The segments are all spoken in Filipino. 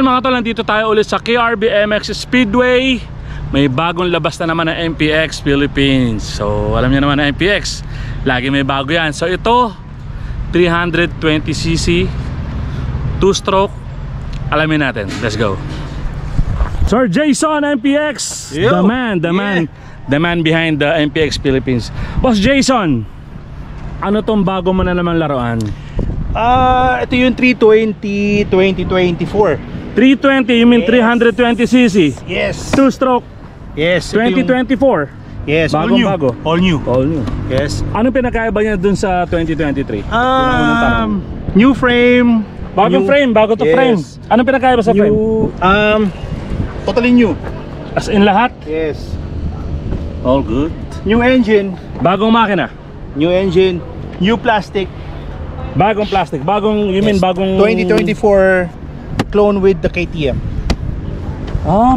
mga tol, nandito tayo ulit sa KRB MX Speedway. May bagong labas na naman ng MPX Philippines. So alam niyo naman na MPX, lagi may bago yan. So ito 320cc 2-stroke. Alamin natin, let's go. Sir Jason MPX, Yo. the man behind the MPX Philippines. Boss Jason, ano tong bago mo na naman laruan? Ito yung 320 2024. 320, you mean Yes. 320cc? Yes. 2-stroke. Yes. 2024. Yes. Bagong bago. All new. All new. Yes. Anong pinakaiba niya dun sa 2023? New frame. Bagong new, frame, bago to yes. frame. Anong pinakaiba sa frame? New, totally new. As in lahat? Yes. All good. New engine. Bagong makina. New engine. New plastic. Bagong plastic. Bagong, you mean bagong 2024 clone with the KTM.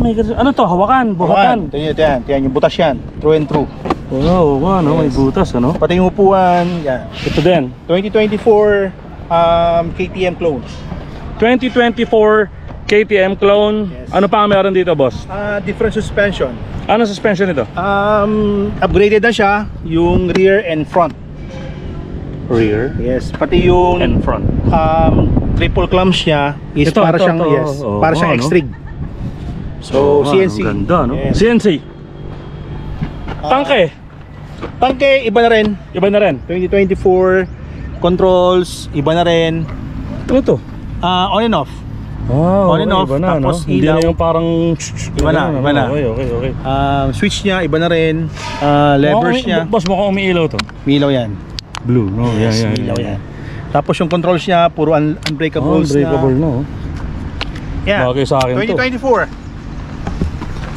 May ano to? Hawakan, buhatan. Yan, yung butas yan. True and true. Oh, ano, may Yes. butas, ano? Pati yung upuan, yan. Ito din. 2024 KTM clone. 2024 KTM clone. Yes. Ano pa ang meron dito, boss? Different suspension. Ano suspension ito? Upgraded na siya, yung rear and front. Rear Yes, pati yung and front. triple clamps niya is Ito, para ito, siyang ito. yes, Oh, para siyang ano? X-Trig. So CNC. Ang ganda, no? Yes. CNC. Tangke. Tangke iba na rin. Iba na rin. 2024 controls iba na rin. Ano to? On and off. Oh, On and off, iba na, tapos no? Hindi ilaw. na yung parang Iba na. Okay. Switch niya iba na rin. Levers niya. Boss, mukhang umiilaw to. Milaw yan. Blue, no? Yes, milaw yan. Tapos yung controls niya puro unbreakables Unbreakable, no? Yeah. Bagay sa akin to. 2024.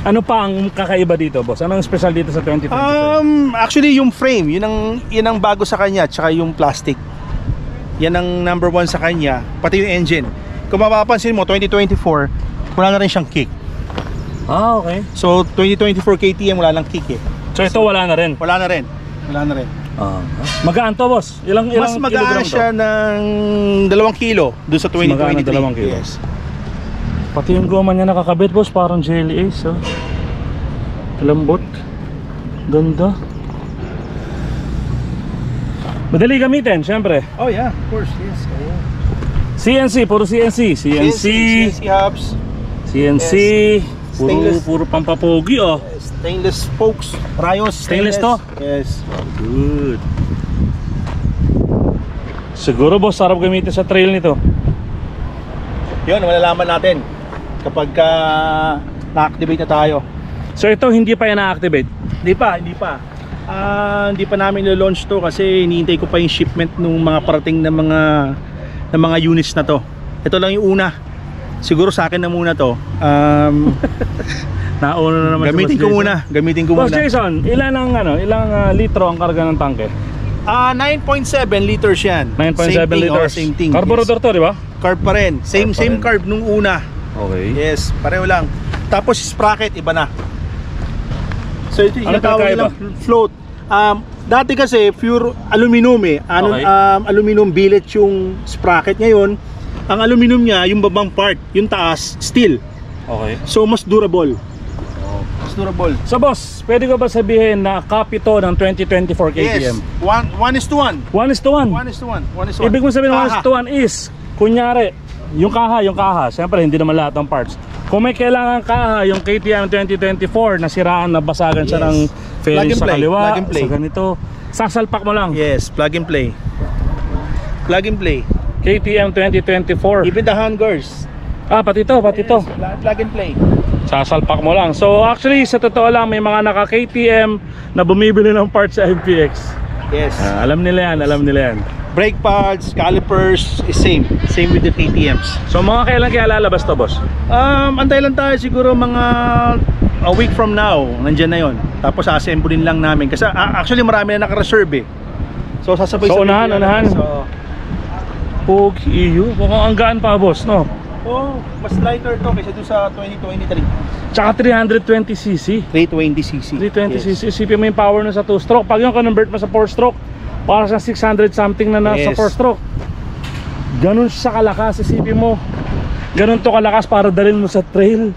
Ano pa ang kakaiba dito, boss? Anong special dito sa 2024? Actually yung frame, yun ang bago sa kanya, tsaka yung plastic. Yan ang number one sa kanya, pati yung engine. Kung mapapansin mo, 2024, wala na rin siyang kick. Okay. So 2024 KTM wala nang kick eh. So ito wala na rin. Wala na rin. Magaan to, boss? Ilang Mas magaan kilogram siya to? ng 2 kilo doon sa 2023. Magaan na 2 kilo. Yes. Pati yung goma niya nakakabit, boss, parang Jelly Ace, oh. Lambot. Ganda. Madali gamitin, syempre. Oh yeah, of course, yes. CNC, puro CNC. CNC hubs, CNC. Yes. Puro pampapogi, oh. stainless spokes, rayos, Stainless to? Yes. Good. Siguro, boss, sarap gamitin sa trail nito. Yun, malalaman natin kapag na-activate na tayo. So ito hindi pa yan na-activate? Hindi pa. Hindi pa namin i-launch to kasi hinihintay ko pa yung shipment ng mga parating na mga units na to. Ito lang yung una. Siguro sa akin na muna to. Nauna na naman Gamitin ko Boss muna. Jason, ilang litro ang karga ng tangke? 9.7 liters yan. 9.7 liters. Same thing. Carburetor to, di ba? Carb pa rin. Same pa rin. carb nung una. Okay. Yes, pareho lang. Tapos sprocket iba na. So ito yung Ano tawag pinakaiba? nilang float. Dati kasi pure aluminum eh. Okay. Aluminum billet yung sprocket. Ngayon, ang aluminum niya, yung babang part, yung taas, steel. Okay. So mas durable. Mas durable. So boss, pwede ko ba sabihin na copy to ng 2024 KTM? Yes. 1:1. 1:1. 1:1. Ibig mo sabihin ng Kaha. 1:1 is, kunyari, yung kaha, siyempre hindi naman lahat ng parts. Kung may kailangan kaha, yung KTM 2024, nasiraan, nabasagan siya Yes. ng fairing sa kaliwa, Plug and play. sa ganito, sasalpak mo lang. Yes, plug and play. Plug and play. KTM 2024. Even the handguards. Pati to. Plug and play. Sasalpak mo lang. So actually, sa totoo lang, may mga naka-KTM na bumibili ng parts sa MPX. Yes. Alam nila yan. Brake pads, calipers is same with the KTMs. So mga kailan kaya lalabas to, boss? Antay lang tayo siguro mga a week from now, nandiyan na yon. Tapos assemblein lang namin kasi actually marami na naka-reserve eh. So sasabay So unahan. So, Pog EU, mukhang ang gaan pa, boss, no? mas lighter to kaysa doon sa 2023. Tsaka 320cc. 320cc. 320cc, isipin mo yung power na sa 2-stroke. Pag yung convert mo sa 4-stroke, para sa 600 something na nasa Yes. 4-stroke. Ganun siya kalakas, isipin mo. ganun to kalakas para dalhin mo sa trail.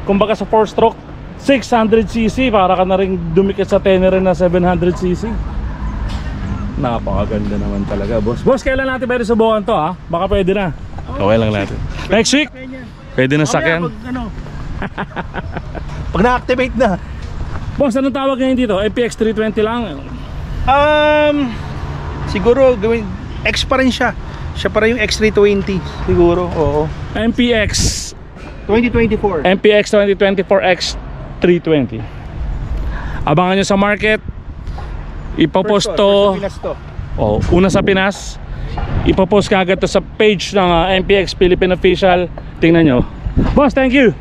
Kumbaga sa 4-stroke 600cc, para ka na rin dumikit sa Tenere na 700cc. Napakaganda naman talaga, boss. Boss, kailan natin pwede subukan to, ha? Baka pwede na. Okay lang natin. Next week, pwede na sakyan. Pag, ano, pag na-activate na. Boss, anong tawag ngayon dito? MPX 320 lang? Siguro gawin X pa rin siya. Siya pa rin yung X320 siguro. Oo. MPX 2024. MPX 2024 X320. Abangan nyo sa market. Ipopost to. Oh, una sa Pinas. Ipopost ka agad to sa page ng MPX Philippine Official. Tingnan nyo. Boss, thank you.